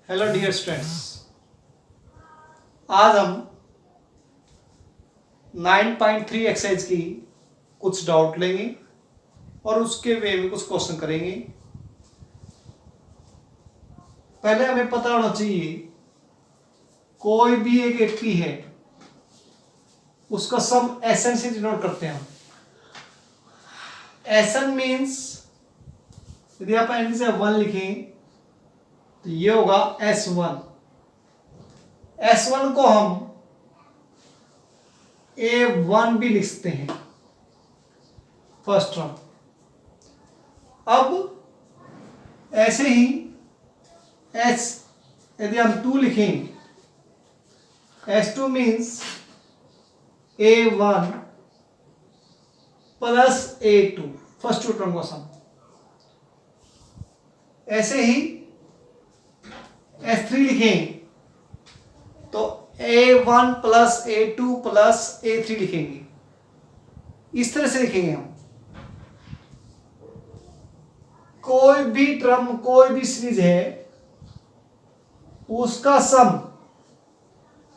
Hello dear students, आज हम 9.3 exercise की कुछ डाउट लेंगे और उसके वे में कुछ क्वेश्चन करेंगे। पहले हमें पता होना चाहिए कोई भी एक एपी है उसका सम एसएन से डिनोट करते हैं हम। एसएन मीन्स यदि आप एन से 1 लिखें तो ये होगा S1। S1 को हम A1 भी लिखते हैं फर्स्ट टर्म। अब ऐसे ही S यदि हम 2 लिखें, S2 means A1 plus A2 first two term का सम। ऐसे ही S3 लिखें तो A1 plus A2 plus A3 लिखेंगे। इस तरह से लिखेंगे हम। कोई भी टर्म, कोई भी सीरीज है, उसका सम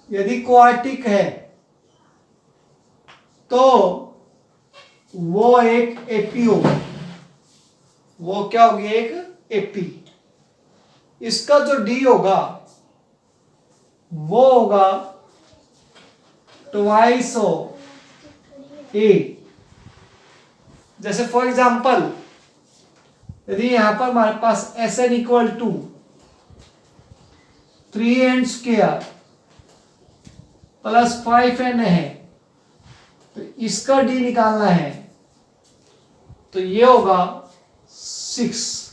यदि क्वाड्रेटिक है तो वो एक एपी होगा। वो क्या होगी? एक एपी। इसका जो डी होगा वो होगा ट्वाइस ऑफ ए। जैसे फॉर एग्जांपल यदि यहां पर हमारे पास S N equal to 3n square plus 5n है तो इसका डी निकालना है तो ये होगा 6।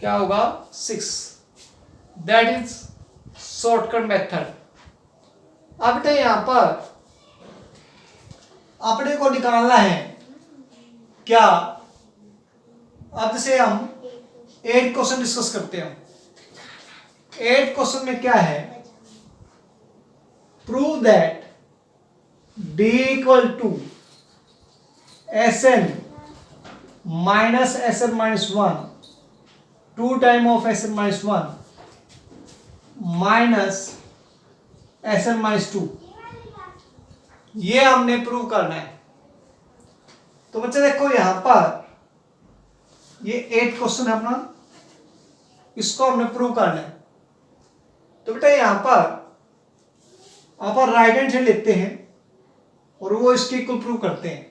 क्या होगा? 6। That is shortcut method. अब बेटा यहां पर अपने को निकालना है क्या? अब जैसे हम 8 क्वेश्चन डिस्कस करते हैं। 8 क्वेश्चन में क्या है? Prove that D equal to S N minus S N minus 1 2 time of S N minus 1 minus S N minus 2। ये हमने प्रूव करना है। तो बच्चे देखो यहां पर ये 8 क्वेश्चन है अपना, इसको हमने प्रूव करना है। तो बेटा यहां पर आप राइट हैंड साइड लेते हैं और वो इसके इक्वल प्रूव करते हैं।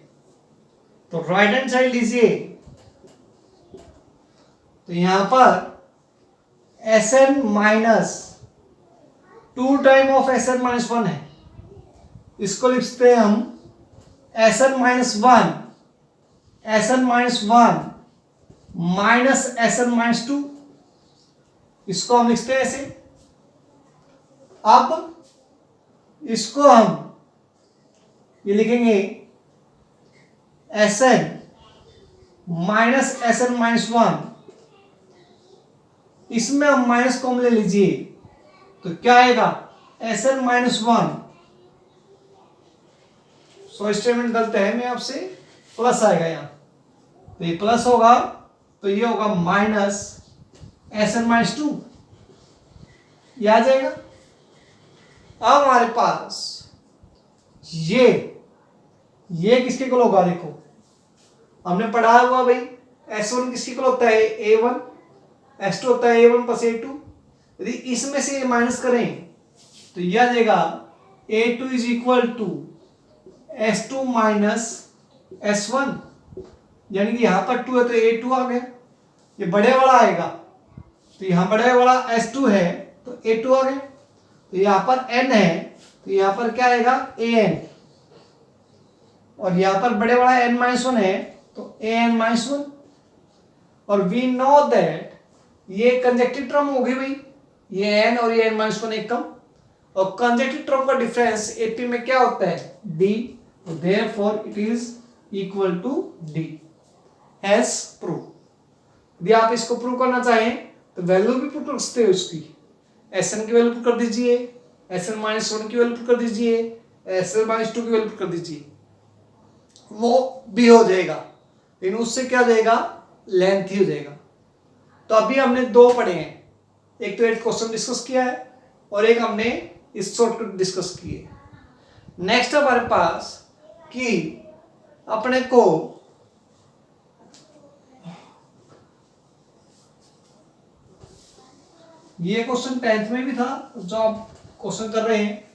तो राइट हैंड साइड लीजिए तो यहां पर S N minus 2 time of S N minus 1 है, इसको लिखते हैं हम S N minus 1 S N minus 1 minus S N minus 2। इसको हम लिखते हैं ऐसे। अब इसको हम ये लिखेंगे S N minus S N minus 1। इसमें हम माइनस कॉमन ले लीजिए तो क्या आएगा? S N minus 1। So statement गलत है, मैं आपसे प्लस आएगा यहां तो ये प्लस होगा तो ये होगा माइनस एस एन माइनस 2। ये आ जाएगा। अब हमारे पास ये किसके इक्वल होगा? देखो हमने पढ़ा हुआ भाई S1 किसके इक्वल होता है? A1। S2 होता है A1 प्लस A2। यदि इसमें से माइनस करें तो यह आ जाएगा A2 is equal to S2 minus S1। यानी कि यहां पर 2 है तो A2 आ गया। ये बड़े वाला आएगा तो यहां बड़े वाला S2 है तो A2 आ गया। तो यहां पर N है तो यहां पर क्या आएगा? AN। और यहां पर बड़े वाला N माइनस 1 है तो AN माइनस 1। और वी नो दैट ये कंजक्टिव टर्म हो गई भाई, ये n और ये n माइनस 1 एक कम। और कंजक्टिव टर्म का डिफरेंस एपी में क्या होता है? d। तो therefore it is equal to d। Has prove. यदि आप इसको प्रूव करना चाहें तो वैल्यू भी पुट कर सकते हो इसकी। एस एन की वैल्यू पुट कर दीजिए, एस एन माइनस 1 की वैल्यू पुट कर दीजिए, एस एन माइनस 2 की वैल्यू पुट कर दीजिए, वो भी हो जाएगा। लेकिन उससे क्या हो जाएगा? लेंथ ही हो जाएगा। तो अभी हमने 2 पढ़े हैं, एक तो 8 क्वेश्चन डिस्कस किया है और एक हमने इस शॉर्टकट डिस्कस किए। नेक्स्ट हमारे पास कि अपने को ये क्वेश्चन 10th में भी था जो आप क्वेश्चन कर रहे हैं।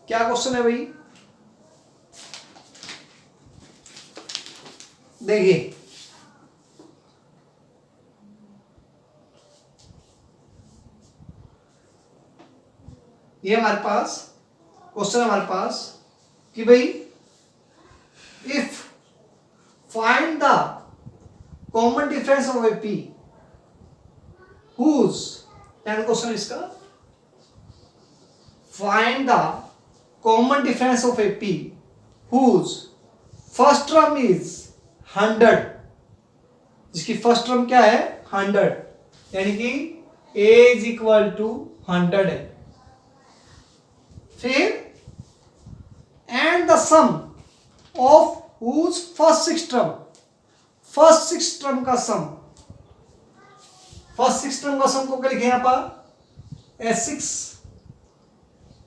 क्या क्वेश्चन है भाई, देखिए ये हमारे पास क्वेश्चन हमारे पास कि भाई if find the common difference of A P whose, question इसका find the common difference of A P whose first term is 100, जिसकी फर्स्ट टर्म क्या है 100, यानी कि a इज इक्वल टू 100 है। फिर and the sum of whose first 6 term, first 6 term का sum, first 6 term का सम को क्या लिखे यहां पर S6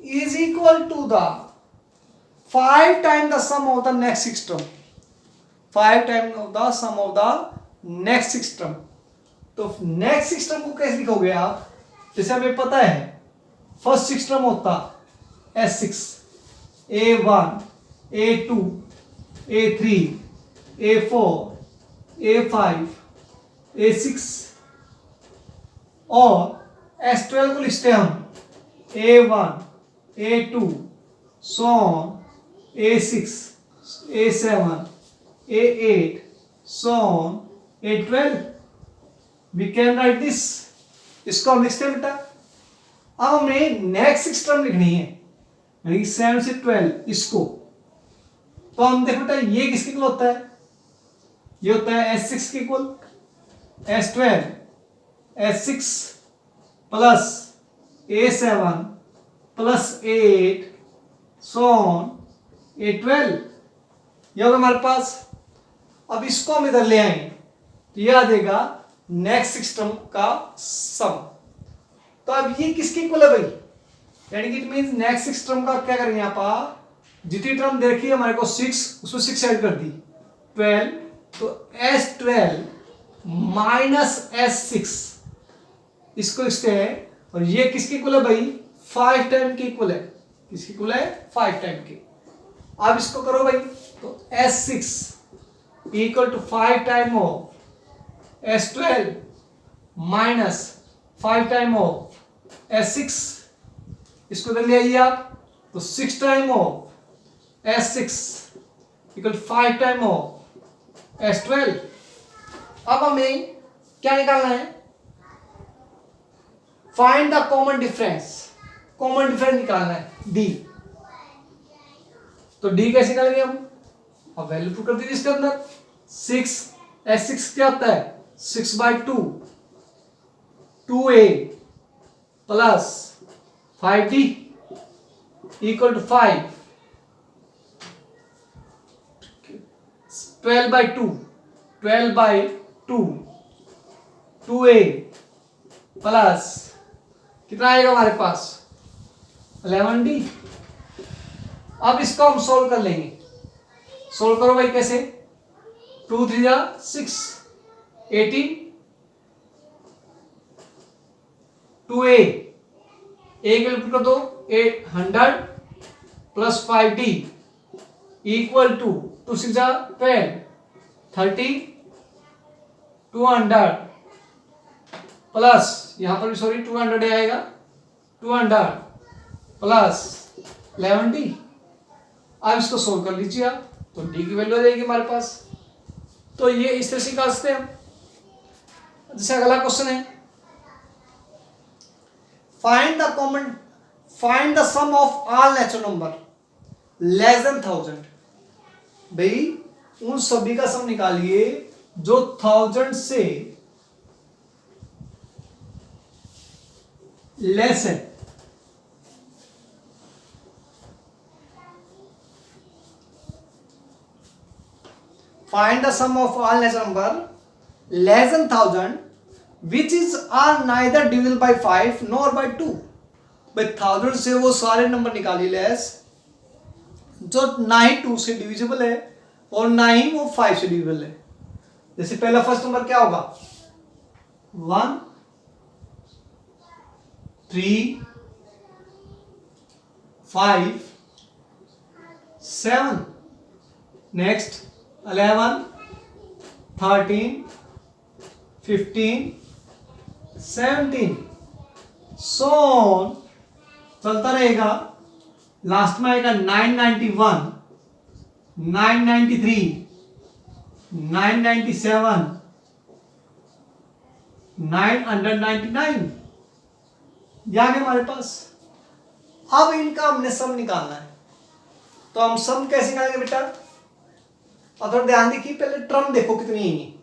is equal to the 5 time the sum of the next 6 term, 5 time of the sum of the next 6 term. तो next 6 term को कैसे लिखोगे आप, जैसे हमें पता है फर्स्ट 6 टर्म होता S6, A1, A2, A3, A4, A5, A6 और S12 को लिखते हैं हम A1, A2, so on, A6, A7, A8, so on, A12। We can write this, इसको हम लिखते हैं बेटा। अब हमें नेक्स्ट 6 टर्म लिखनी है, यानी 7 से 12 इसको। तो हम देखो बेटा ये किसके इक्वल होता है, ये होता है S6 के equal, S12 S6 plus A7 plus A8 so on A12, ये होगा हमारे पास। अब इसको हम इधर ले आएंगे तो ये आ जाएगा नेक्स्ट 6 टर्म का सम। तो अब ये किसके इक्वल है भाई, यानी कि इट मींस नेक्स्ट 6 टर्म का क्या करेंगे यहाँ पर, जितनी टर्म देखी हमारे को 6 उसमें 6 ऐड कर दी 12, तो S12 माइनस S6 इसको लिखते हैं। और ये किसके इक्वल है भाई 5 टाइम के इक्वल है, किसके इक्वल है 5 टाइम के। अब इसको करो भाई, तो S6 equal to 5 time of S12 minus 5 time of S6, इसको इधर ले आइए आप, तो 6 time of S6 equal 5 time of S12। अब हमें क्या निकालना है, find the common difference, common difference निकालना है D। तो D कैसे निकालेंगे हम, अब वैल्यू पुट कर दीजिए इसके अंदर। 6 S6 क्या होता है 6/2, 2A plus 5D equal to 5, 12/2, 12/2, 2A plus कितना आएगा हमारे पास 11D। अब इसको हम सोल्व कर लेंगे, सोल्व करो भाई कैसे, 2 3 6 18, 2A कैलकुलेट कर दो 800 plus 5D equal to 2 6 12 30, 200 plus यहां पर भी सॉरी 200 आएगा, 200 प्लस 11D। अब इसको सोल्व कर लीजिए आप, तो D की वैल्यू आ जाएगी हमारे पास। तो ये इस तरह से निकाल सकते हैं हम। जैसे अगला क्वेश्चन है, find the sum of all natural number less than 1000। भाई उन सभी का सम निकालिए जो 1000 से लेस है। Find the sum of all natural number less than 1000 which is are neither divisible by 5 nor by 2। भाई 1000 से वो सारे नंबर निकालिए लेस जो ना ही 2 से डिविजिबल है और ना ही वो 5 से डिविजिबल है। जैसे पहला फर्स्ट नंबर क्या होगा 1 3 5 7 नेक्स्ट 11 13 15 17 सो चलता रहेगा। लास्ट में आएगा 991 993 997 999 ये आ गया हमारे पास। अब इनका हमने सम निकालना है तो हम सम कैसे निकालेंगे बेटा। और थोड़ा ध्यान देखिए पहले टर्म देखो कितनी है।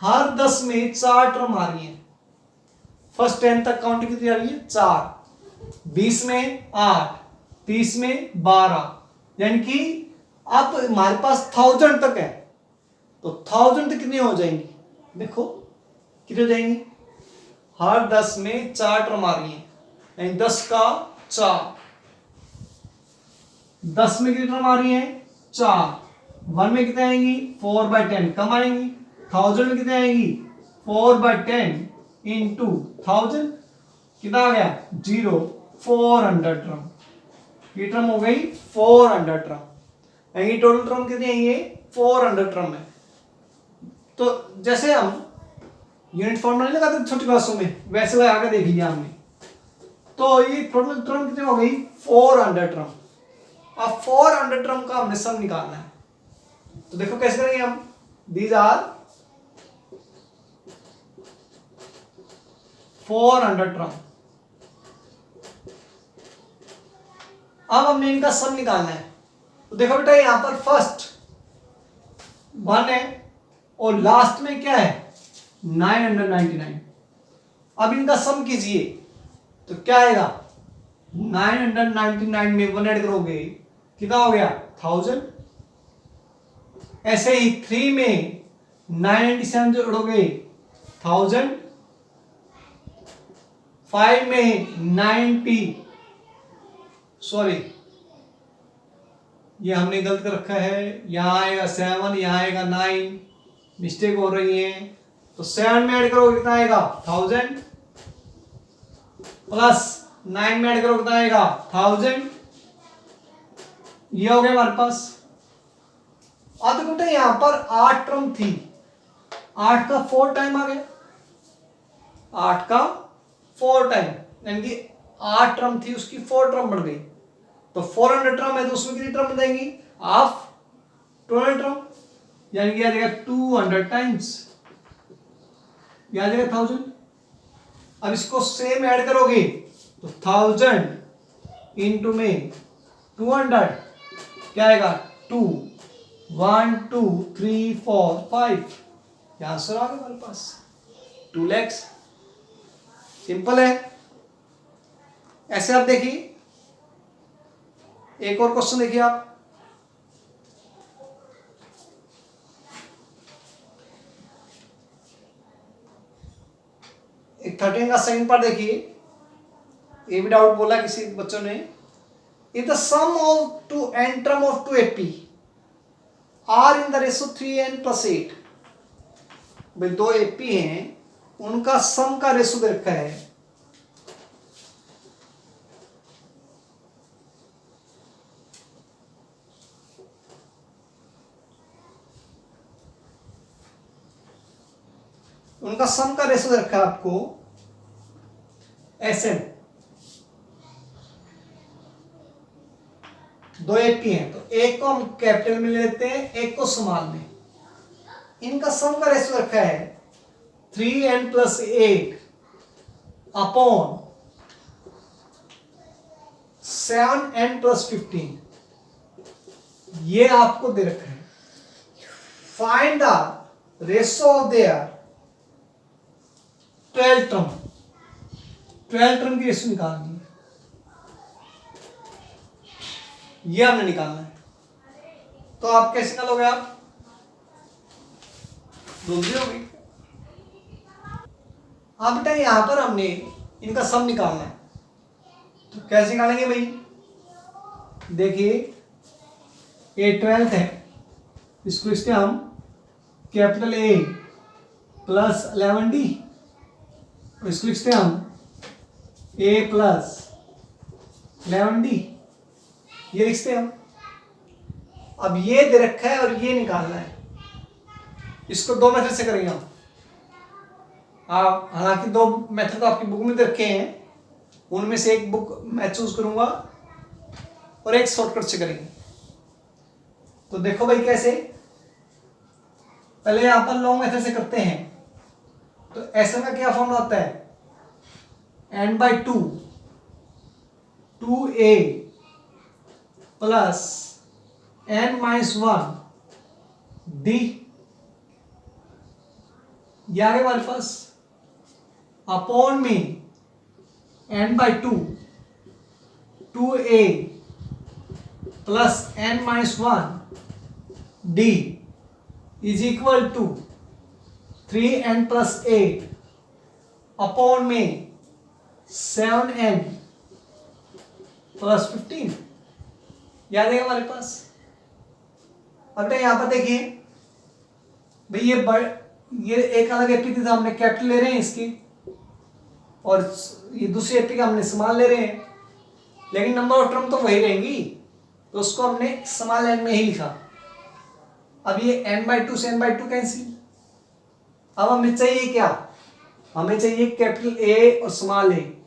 हर 10 में 4 टर्म आ रही है। फर्स्ट 10 तक काउंट कितनी आ रही है 4, 20 में 8, 30 में 12, यानी कि अब हमारे पास 1000 तक है तो 1000 तक कितनी हो जाएंगी देखो कितनी हो जाएंगी। हर 10 में 4 टर्म आ रही है यानी 10 का 4, 10 में कितनी टर्म आ रही है 4, 1 में कितने आएंगी 4/10 कम आएंगी। 1000 में कितने आएंगी 4/10 इंटू 1000 कितना आ गया 0 400 टर्म। ये टर्म हो गई 400 टर्म यानी टोटल टर्म कितनी है ये 400 टर्म है। तो जैसे हम यूनिट फॉर्मूला नहीं लगाते छोटी क्लासों में वैसे लगा के देख लिया हमने। तो ये टोटल टर्म कितनी हो गई 400 टर्म। अब 400 टर्म का हमने सम निकालना है तो देखो कैसे करेंगे हम। These are 400 term. अब हमने इनका सम निकालना है तो देखो बेटा यहां पर फर्स्ट 1 है और लास्ट में क्या है 999। अब इनका सम कीजिए तो क्या आएगा 999 में 1 ऐड करोगे कितना हो गया 1000। ऐसे ही 3 में 997 जोड़ोगे 1000, 5 में 90 सॉरी ये हमने गलत कर रखा है यहां आएगा 7 यहां आएगा 9 मिस्टेक हो रही है तो 7 में ऐड करोगे कितना आएगा 1000 प्लस 9 में ऐड करोगे कितना आएगा 1000। ये हो गया हमारे पास। अब देखो बेटा यहां पर 8 टर्म थी 8 का 4 टाइम आ गया 8 का 4 टाइम यानी कि 8 टर्म थी उसकी 4 टर्म बढ़ गई तो 400 टर्म है तो उसमें कितनी टर्म बनेगी हाफ 200 टर्म यानी कि आ जाएगा 200 टाइम्स ये आ जाएगा 1000। अब इसको सेम ऐड करोगे तो 1000 इंटू में 200 क्या आएगा 2 1 2 3 4 5 यह आंसर आ गया हमारे पास 2 लाख। सिंपल है। ऐसे आप देखिए एक और क्वेश्चन देखिए आप। एक 13 का सेकंड पार्ट देखिए। ये भी डाउट बोला किसी बच्चों ने। If the sum of two n term of 2AP are in the ratio 3n+8 भाई 2 AP हैं उनका सम का रेशो दे रखा है उनका सम का रेशो दे रखा है आपको Sn। 2 AP हैं तो एक को हम कैपिटल में लेते हैं एक को स्मॉल में। इनका सम का रेशो रखा है 3n+8 अपॉन 7n+15 ये आपको दे रखा है। Find the ratio of their 12 term. 12 term की रेशो निकालनी है ये हमने निकालना है। तो आप कैसे निकालोगे? आप जल्दी होगी। अब बेटा यहां पर हमने इनका सम निकालना है, तो कैसे निकालेंगे भाई? देखिए ए 12 है, इसको इसके हम कैपिटल ए प्लस 11D, इसको लिखते हैं हम ए प्लस 11D, ये लिखते हैं हम। अब ये दे रखा है और ये निकालना है, इसको दो मेथड से करेंगे हम। आप हालांकि दो मेथड तो आपकी बुक में दे रखे हैं, उनमें से एक बुक मैं चूज करूंगा और एक शॉर्टकट से करेंगे। तो देखो भाई कैसे, पहले यहां पर लॉन्ग मेथड से करते हैं। तो ऐसे में क्या फॉर्मूला होता है? n/2 2a plus n-1 d, ये आ गया हमारे पास, अपॉन में n/2 2a plus n-1 d is equal to 3n plus 8 upon में 7n प्लस 15, याद है हमारे पास। अब यहां पर देखिए भाई ये एक अलग एपी थी, हमने कैपिटल ले रहे हैं इसकी, और ये दूसरी एपी का हमने स्मॉल ले रहे हैं, लेकिन नंबर ऑफ टर्म तो वही रहेंगी, तो उसको हमने स्मॉल n में ही लिखा। अब ये n/2 से n/2 कैंसिल। अब हमें चाहिए क्या? हमें चाहिए कैपिटल ए और स्मॉल ए,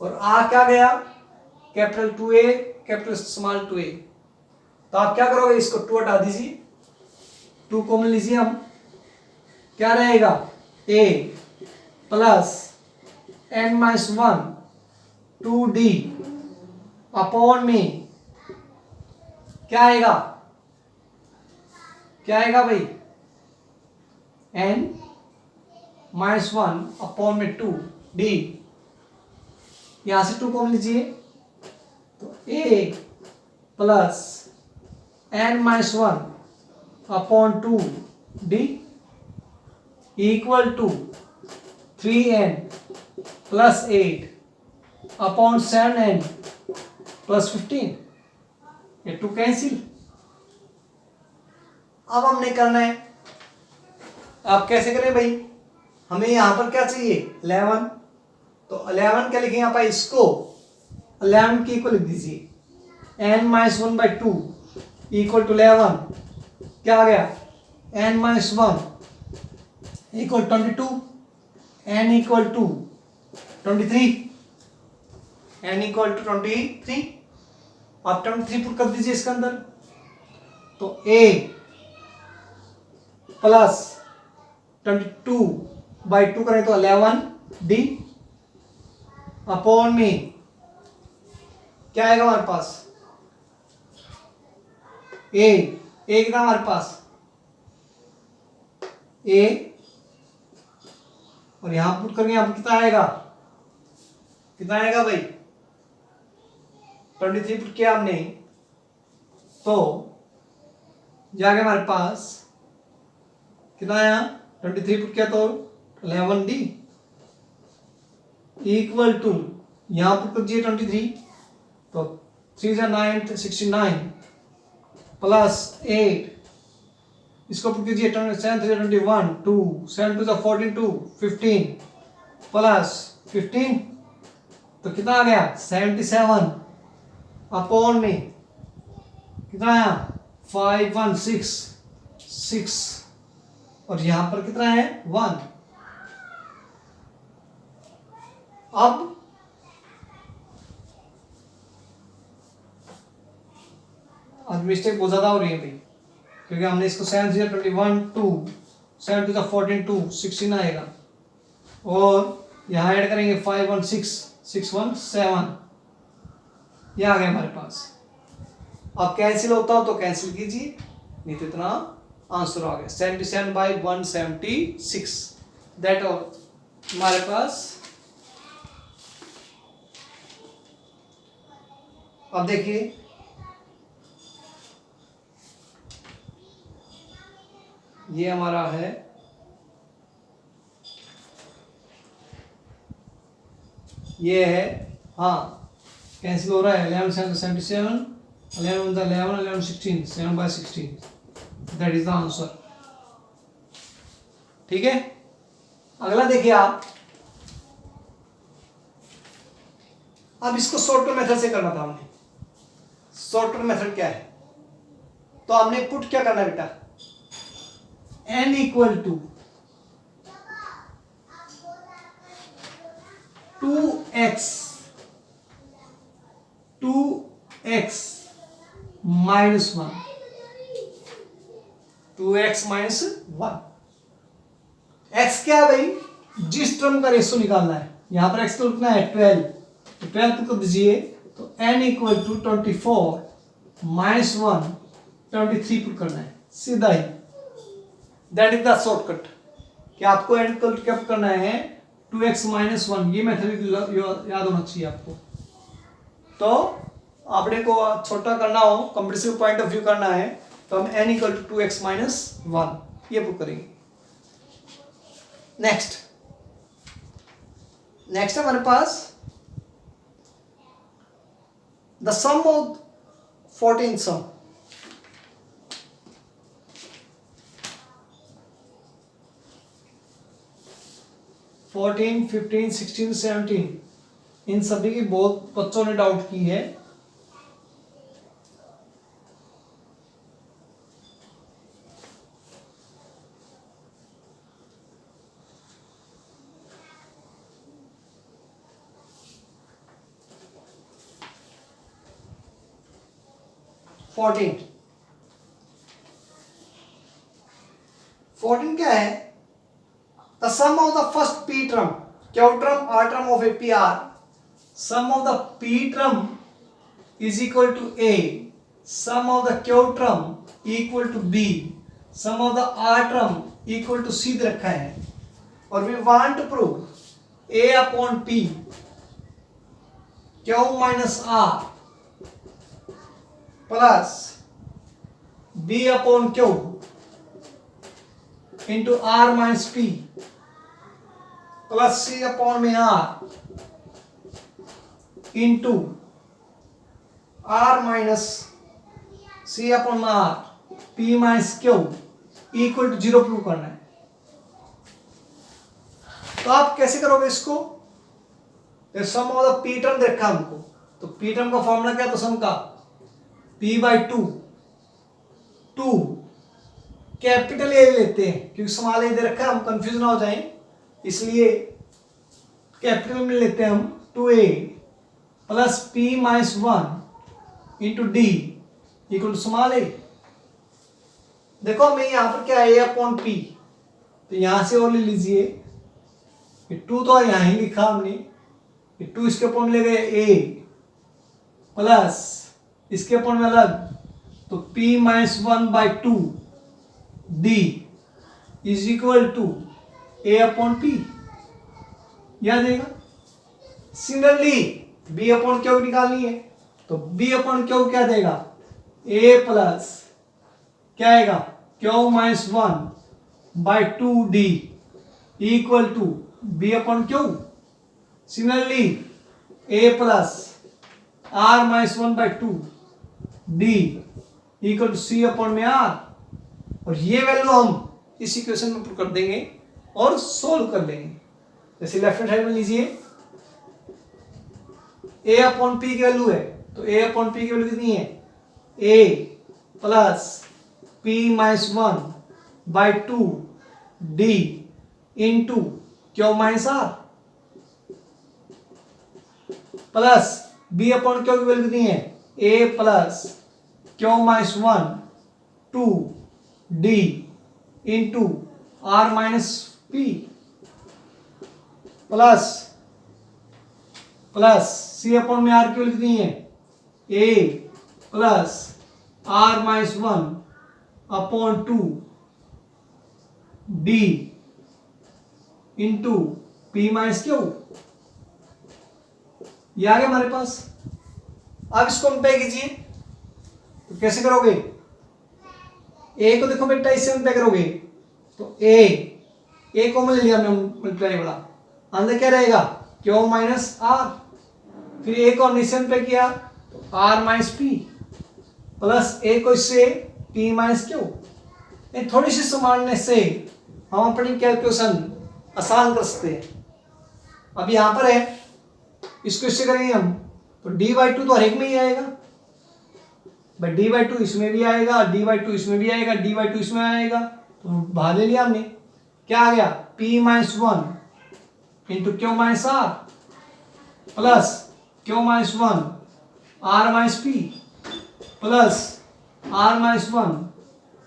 और आ क्या गया? Capital 2a capital small 2a। तो आप क्या करोगे? इसको 2 हटा दीजिए, 2 कॉमन लीजिए हम, क्या रहेगा? a plus n-1 2d upon में क्या आएगा? क्या आएगा भाई? n-1 अपॉन में 2d, यहां से 2 कॉमन लीजिए, तो a plus n-1 upon 2d equal to 3n plus 8 upon 7n plus 15, ये 2 कैंसिल। अब हमने करना है, आप कैसे करें भाई? हमें यहां पर क्या चाहिए? 11, तो 11 क्या लिखेंगे आप? इसको 11 की इक्वल लिख दीजिए, n-1/2 इक्वल टू 11, क्या आ गया? n-1 equal 22, n equal to 23, n equal to 23। आप 23 पुट कर दीजिए इसके अंदर, तो a प्लस 22/2 करें तो 11d अपॉन में क्या आएगा हमारे पास? a कितना हमारे पास? a, और यहां पुट करेंगे, यहां पर कितना आएगा? कितना आएगा भाई? 23 पुट किया हमने, तो जाके हमारे पास कितना आया? 23 पुट किया तो 11d इक्वल टू, यहां पुट कीजिए 23, तो 3 से 9 69 प्लस 8, इसको पुट कीजिए 7 3 21 2 7 2 14 2 15 प्लस 15, तो कितना आ गया? 77 अपॉन में कितना आया? 5166, और यहां पर कितना है? 1। अब मिस्टेक बहुत ज्यादा हो रही है भाई, क्योंकि हमने इसको 7 0 21 2 7 2 14 2 16 आएगा, और यहां ऐड करेंगे 5 1 6 6 1 7, ये आ गया हमारे पास। अब कैंसिल होता हो तो कैंसिल कीजिए, नहीं तो इतना आंसर आ गया 77/176, दैट ऑल हमारे पास। अब देखिए ये हमारा है ये है, हाँ कैंसिल हो रहा है, 11 77, 11 11, 11 16, 7/16, दैट इज द आंसर। ठीक है, अगला देखिए आप। अब इसको शॉर्टकट मेथड से करना था हमने। शॉर्टकट मेथड क्या है, तो हमने पुट क्या करना है बेटा, n equal to 2x minus 1, 2x minus 1। x क्या है भाई, जिस टर्म का रेशो निकालना है, यहां पर x तो लिखना है 12, तो 12 को दीजिए, तो n equal to 24 minus 1, 23 put करना है, सीधा ही। दैट इज द शॉर्टकट कि आपको n इक्वल टू क्या पुट करना है, 2x माइनस 1, ये मेथड याद होना चाहिए आपको। तो आपने को छोटा करना हो, कंप्रेसिव पॉइंट ऑफ व्यू करना है, तो हम n equal to 2x minus 1 ये पुट करेंगे। नेक्स्ट हमारे पास the sum of 14 sum. Fourteen, 15, 16, 17, इन सभी की बहुत बच्चों ने डाउट की है। फोर्टीन क्या है, the sum of the first P term, Q term, R term of A P R, sum of the P term is equal to A, sum of the Q term equal to B, sum of the R term equal to C दे रखा है, और we want to prove A upon P Q minus R plus B upon Q into R minus P plus C upon में are into R minus C upon में R P minus Q equal to 0 prove करना है। तो आप कैसे करोगे इसको, sum of the P term देखा हमको, तो पी टर्म का फॉर्मूला क्या, तो सम का p बाई 2 कैपिटल ए लेते हैं, क्योंकि स्मॉल ए दे रखा है, हम कंफ्यूज ना हो जाएं, इसलिए कैपिटल में लेते हैं हम 2a plus p minus 1 into D equal to small A. देखो मैं यहां पर क्या है, a अपॉन पी, तो यहां से और ले लीजिए, 2 तो यहां ही लिखा हमने, 2 इसके अपॉन ले गए a प्लस इसके अपॉन में अलग, तो p minus 1 by 2 D is equal to a upon P, याद देगा। सिमिलरली b अपॉन क्यू निकालनी है, तो b अपॉन क्यू क्या देगा, a प्लस क्या आएगा, Q minus 1 by 2 D equal to b upon Q. Similarly a plus r minus 1 by 2 D equal to C upon में r, और ये वैल्यू हम इस इक्वेशन में पुट कर देंगे और सोल्व कर लेंगे। जैसे लेफ्ट हैंड साइड में लीजिए, a अपॉन पी की वैल्यू है, तो a अपॉन पी की वैल्यू कितनी है, a plus p minus 1 by 2 D into Q minus R plus b upon Q की वैल्यू कितनी है, a plus Q minus 1 2 D into R minus P plus C upon में R की value कितनी है, a plus R minus 1 upon 2 D into P minus Q, ये आ गया हमारे पास। अब इसको कंपेयर कीजिए, तो कैसे करोगे, ए को देखो बेटा इससे कंपेयर करोगे, तो ए कॉमन ले लिया हमने मल्टीप्लाई वाला, अंदर क्या रहेगा क्यू माइनस आर, फिर ए को नीचे पे किया तो आर माइनस पी प्लस ए को इससे पी माइनस क्यू। थोड़ी सी संभालने से हम अपनी कैलकुलेशन आसान कर सकते हैं। अब यहां पर है, इसको इससे करेंगे हम तो d/2 तो हर एक में ही आएगा, बट d/2 इसमें भी आएगा, d/2 इसमें भी आएगा, d/2 इसमें आएगा, तो बाहर ले लिया हमने, क्या आ गया p minus 1 into Q minus R plus Q minus 1 R minus P plus R minus 1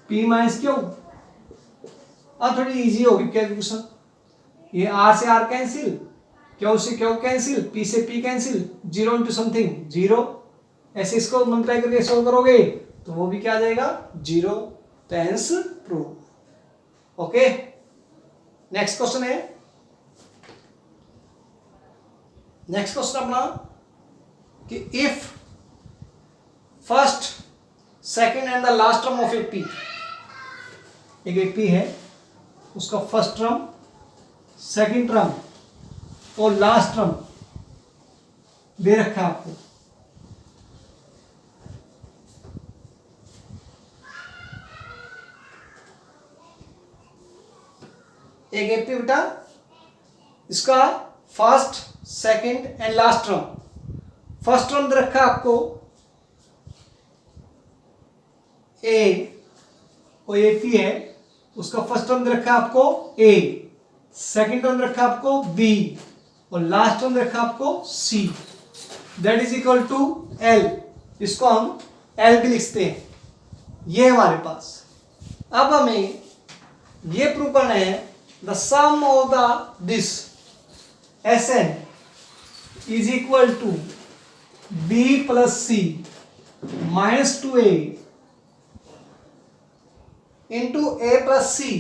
P minus Q. अब थोड़ी इजी होगी कैलकुलेशन, ये आर से आर कैंसिल, क्यू से क्यू कैंसिल, पी से P cancel, zero into something zero, ऐसे इसको multiply करके सॉल्व करोगे तो वो भी क्या आ जाएगा जीरो, टेंस प्रूव। ओके, नेक्स्ट क्वेश्चन है, नेक्स्ट क्वेश्चन अपना कि if first second and the last term of A P, एक पी है उसका फर्स्ट टर्म, सेकेंड टर्म और लास्ट टर्म दे रखा है आपको, एक एपी बेटा इसका first second and last term, first term दे रखा है आपको ए, और ए पी है उसका फर्स्ट टर्म दे रखा है आपको ए, सेकेंड टर्म रखा आपको बी और लास्ट टर्म रखा आपको C, that is equal to L, इसको हम एल भी लिखते हैं, ये हमारे पास। अब हमें ये प्रूव करना है the sum of the this S N is equal to B plus C minus two A into A plus C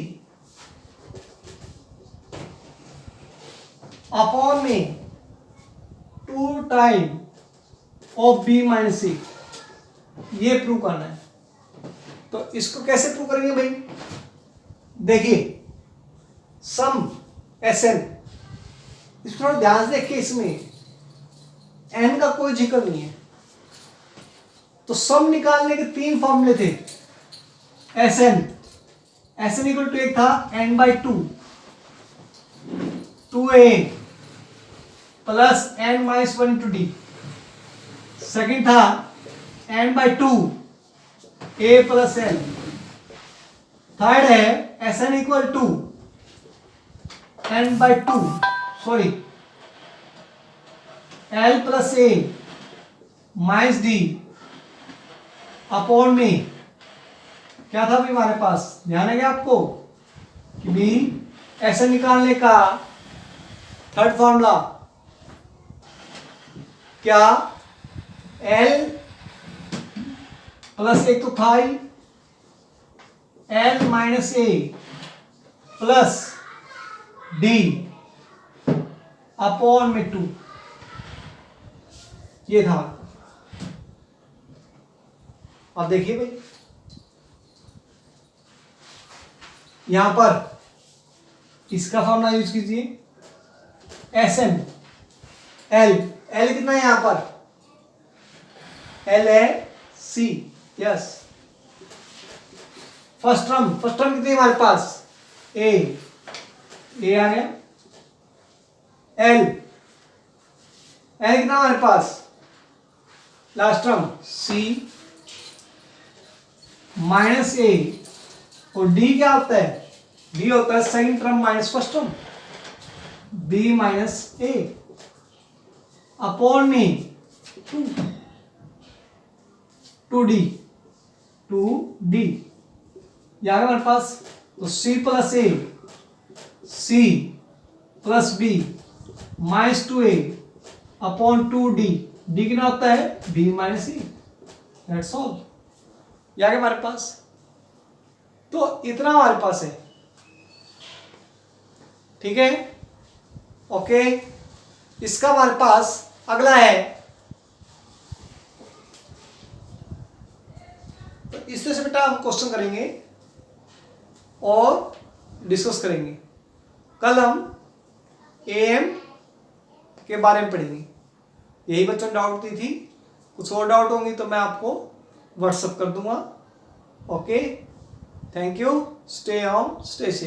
upon में 2 time of B minus C, ये प्रूव करना है। तो इसको कैसे प्रूव करेंगे भाई, देखिए सम एस एन, इसको थोड़ा ध्यान से देखिए, इसमें एन का कोई जिक्र नहीं है, तो सम निकालने के 3 फॉर्मूले थे, एस एन इक्वल टू एक था n/2 2a plus n minus 1 into D, second था n/2 a plus n, third है S N equal to n/2 sorry l plus a minus D upon में क्या था भी हमारे पास, ध्यान है क्या आपको कि भी ऐसे निकालने का थर्ड फॉर्मूला क्या, L प्लस एक तो था ही L माइनस ए प्लस डी अपॉन में 2, ये था। अब देखिए भाई यहां पर इसका फॉर्मूला यूज कीजिए, एस एन एल, एल कितना है यहां पर, एल है सी, यस, फर्स्ट टर्म कितनी है हमारे पास, ए आ गया, एल कितना हमारे पास, last term C minus A, और डी क्या होता है, डी होता है second term minus first term, B minus A upon में 2d यार हमारे पास, तो C plus A C plus B minus 2a upon 2d, D कितना होता है B minus A, that's all, यार हमारे पास। तो इतना हमारे पास है, ठीक है, ओके। इसका हमारे पास अगला है, तो इस तरह से बेटा हम क्वेश्चन करेंगे, और डिस्कस करेंगे। कल हम AM के बारे में पढ़ेंगे। यही बच्चों डाउट दी थी, कुछ और डाउट होंगी तो मैं आपको व्हाट्सअप कर दूंगा। Okay, thank you, stay home, stay safe.